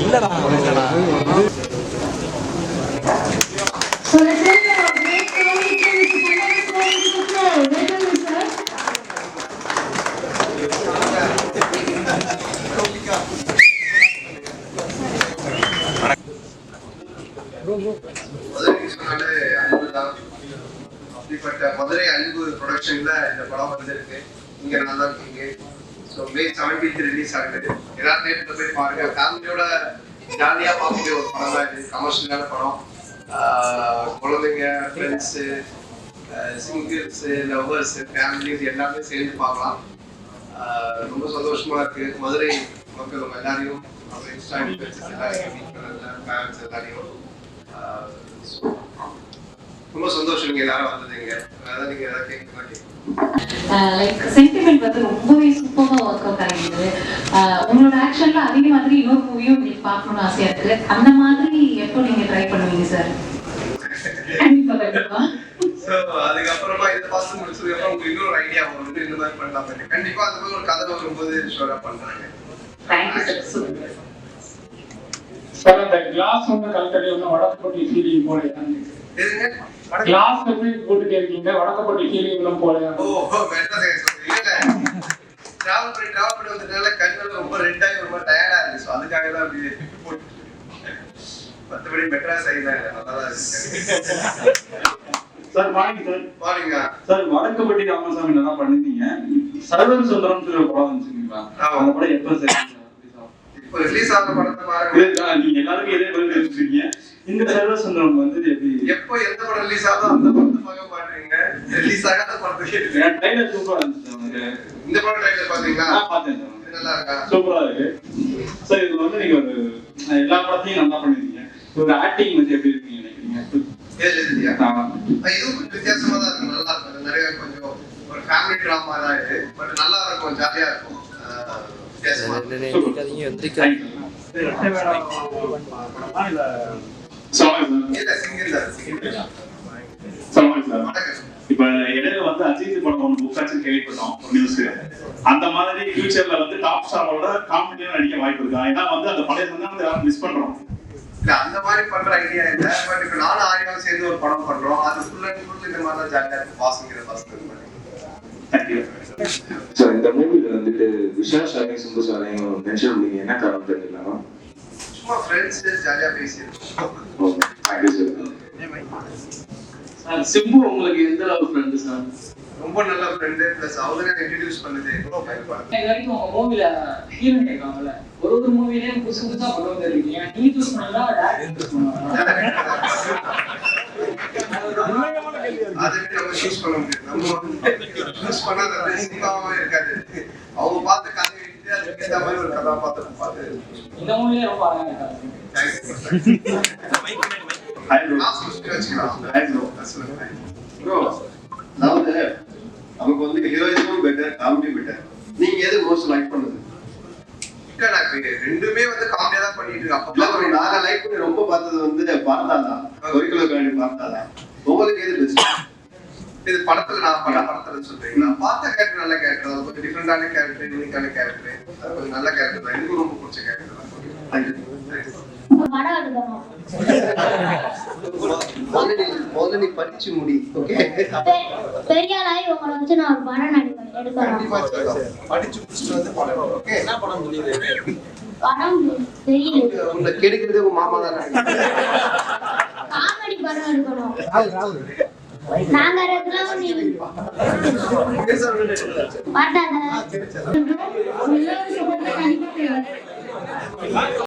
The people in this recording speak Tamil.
இல்லடா So let's welcome our great co-leader, Mr. Welcome, sir. அப்படிப்பட்ட மதுரை அன்பு ப்ரொடக்ஷன்ல இந்த படம் வந்திருக்கு. இங்க நல்லா இருக்கீங்க. ஸோ மே 17 ரிலீஸ் ஆகுது. எல்லாரும் தேட்டர்ல போய் பாருங்க. ஃபேமிலியோட ஜாலியா பார்க்கக்கூடிய ஒரு படம் தான் இது. கமர்ஷியலான படம். குழந்தைங்க, ஃப்ரெண்ட்ஸ், சிங்கிள்ஸ், லவ்வர்ஸ், ஃபேமிலிஸ் எல்லாமே சேர்ந்து பார்க்கலாம். ரொம்ப சந்தோஷமா இருக்கு. மதுரை மக்கள் எல்லாரையும் இன்ஸ்டா எல்லாரையும் ஃபேன்ஸ் எல்லாரையும் ரொம்ப சந்தோஷம். நீங்க எல்லாரும் வந்ததுங்க. அதான் நீங்க ஏதாவது கேட்கலாம். லைக் சென்டிமெண்ட் வந்து ரொம்பவே சூப்பரா ஒர்க் அவுட் ஆகிடுது. உங்களோட ஆக்ஷன்ல அதே மாதிரி இன்னொரு மூவியும் உங்களுக்கு பார்க்கணும்னு ஆசையா இருக்கு. அந்த மாதிரி எப்போ நீங்க ட்ரை பண்ணுவீங்க சார்? அதுக்கப்புறமா இதை பார்த்து முடிச்சதுக்கப்புறம் உங்களுக்கு இன்னொரு ஐடியா வரும், இந்த மாதிரி பண்ணலாம். கண்டிப்பா அந்த மாதிரி ஒரு கதை வரும்போது ஷோரா பண்றாங்க. Thank you sir. சார் அந்த கிளாஸ் ஒன்று கல்கடி ஒன்று வடக்கப்பட்டி ஃபீலிங் போல எதுங்க? கிளாஸ் எப்படி போட்டுட்டே இருக்கீங்க? வடக்கப்பட்டி ஃபீலிங் எல்லாம் போல. ஓ மெட்ரா சைஸ் இல்ல டிராவல் பண்ணி வந்ததுனால கண்கள் ரொம்ப ரெட் ஆகி ரொம்ப டயர்டா இருக்கு. சோ அதுக்காக தான் அப்படி போட்டு மத்தபடி மெட்ரா சைஸ் தான் நல்லா தான் இருக்கு. Sir morning sir. மார்னிங்கா சார் வடக்கப்பட்டி ராமசாமி நல்லா பண்ணிருந்தீங்க. சர்வர் சுந்தரம் ஒரு படம் வந்துச்சுங்களா? அந்த படம் எப்போ சார் இப்போ ரிலீஸ் ஆன படத்தை பாருங்க. நீங்க எல்லாருக்கும் இதே பதில் தெரிஞ்சுக்கிறீங்க. இந்த சர்வர் சுந்தரம் வந்து எப்படி எப்போ எந்த படம் ரிலீஸ் ஆகுதோ அந்த படத்தை பார்க்க மாட்டீங்க. ரிலீஸ் ஆகாத படத்தை கேட்டுங்க. ட்ரைலர் சூப்பரா இருந்துச்சு சார். இந்த படம் ட்ரைலர் பாத்தீங்களா? பார்த்தேன் சார். நல்லா இருக்கா? சூப்பரா இருக்கு சார். இது வந்து நீங்க ஒரு எல்லா படத்தையும் நல்லா பண்ணிருக்கீங்க. ஒரு ஆக்டிங் வந்து எப்படி இருக்கீங்க நினைக்கிறீங்க? இதுவும் கொஞ்சம் வித்தியாசமா தான் இருக்கும். நல்லா இருக்கும். நிறைய கொஞ்சம் ஒரு ஃபேமிலி டிராமா தான் இது. பட் நல்லா இருக்கும், ஜாலியா இருக்கும். வித்தியாசமா இப்ப இடையில வந்து அஜித் படம் ஒன்று புக் ஆச்சு கேள்விப்பட்டோம் நியூஸ். அந்த மாதிரி ஃபியூச்சர்ல வந்து டாப் ஸ்டாரோட காமெடியா நடிக்க வாய்ப்பு இருக்கா? ஏன்னா வந்து அந்த பழைய சந்தானத்தை யாரும் மிஸ் பண்றோம். இல்ல அந்த மாதிரி பண்ற ஐடியா இல்ல. பட் இப்ப நானும் ஆரியாவும் சேர்ந்து ஒரு படம் பண்றோம். அது ஃபுல் அண்ட் ஃபுல் இந்த மாதிரி தான் ஜாலியா இருக்கும். பாசங்கிற பாசங்க மாதிரி. Thank you sir. இந்த மூவில வந்துட்டு விஷால் சாலையும் சுந்தர் சாலையும் மென்ஷன் பண்ணீங்க, என்ன காரணம் தெரிஞ்சுக்கலாமா? சும்மா ஃப்ரெண்ட்ஸ் ஜாலியா பேசியிருக்கோம். Thank you sir. சிம்பு உங்களுக்கு எந்த அளவு ஃப்ரெண்ட் சார்? ரொம்ப நல்ல ஃப்ரெண்ட். பிளஸ் அவங்களே இன்ட்ரோ듀ce பண்ணது. இது வரைக்கும் உங்க மூவில ஹீரோயின் இருக்காங்கல்ல, ஒரு மூவிலயும் புதுசு புதுசா கொண்டு வந்திருக்கீங்க. நீங்க சூஸ் பண்ணா டைரக்டர் சூஸ் பண்ணுவாங்க. அதை நம்ம சூஸ் பண்ண முடியாது. நம்ம சூஸ் பண்ணாத சினிமாவே இருக்காது. அவங்க பார்த்த கதை எடுத்து அதுக்கு ஏற்ற மாதிரி ஒரு கதாபாத்திரம் பார்த்து இந்த மூவிலே ரொம்ப அழகா இருக்காங்க. அதாவது நமக்கு வந்து ஹீரோயிசமும் பெட்டர், காமெடி பெட்டர். நீங்க எது மோஸ்ட் லைக் பண்ணுது? ரெண்டுமே வந்து காமெடியா தான் பண்ணிட்டு இருக்கு. அப்ப நாங்க லைக் பண்ணி ரொம்ப பார்த்தது வந்து பார்த்தாதான் கோரிக்கலோ காண்டி பார்த்தாதான். உங்களுக்கு எது பெஸ்ட்? இது படத்துல நான் படத்துல சொல்றீங்களா? பார்த்த கேரக்டர் நல்ல கேரக்டர், அது கொஞ்சம் டிஃபரெண்டான கேரக்டர், யூனிக்கான கேரக்டர், அது கொஞ்சம் நல்ல கேரக்டர் தான். எனக்கு ரொம்ப பிடிச்ச கேரக்டர் தான். முதல்ல படிச்சு முடி. ஓகே பெரியாளாய் உங்களை வச்சு நான் ஒரு படம் எடுக்கிறேன். படிச்சு முடிச்சுட்டு வந்து படம். ஓகே என்ன படம் முடியுது? படம் தெரியல. உங்களை கெடுக்கிறது உங்க மாமா தான். காமெடி படம் எடுக்கணும். நாங்க ரெகுலரா நீ பாட்டாங்க.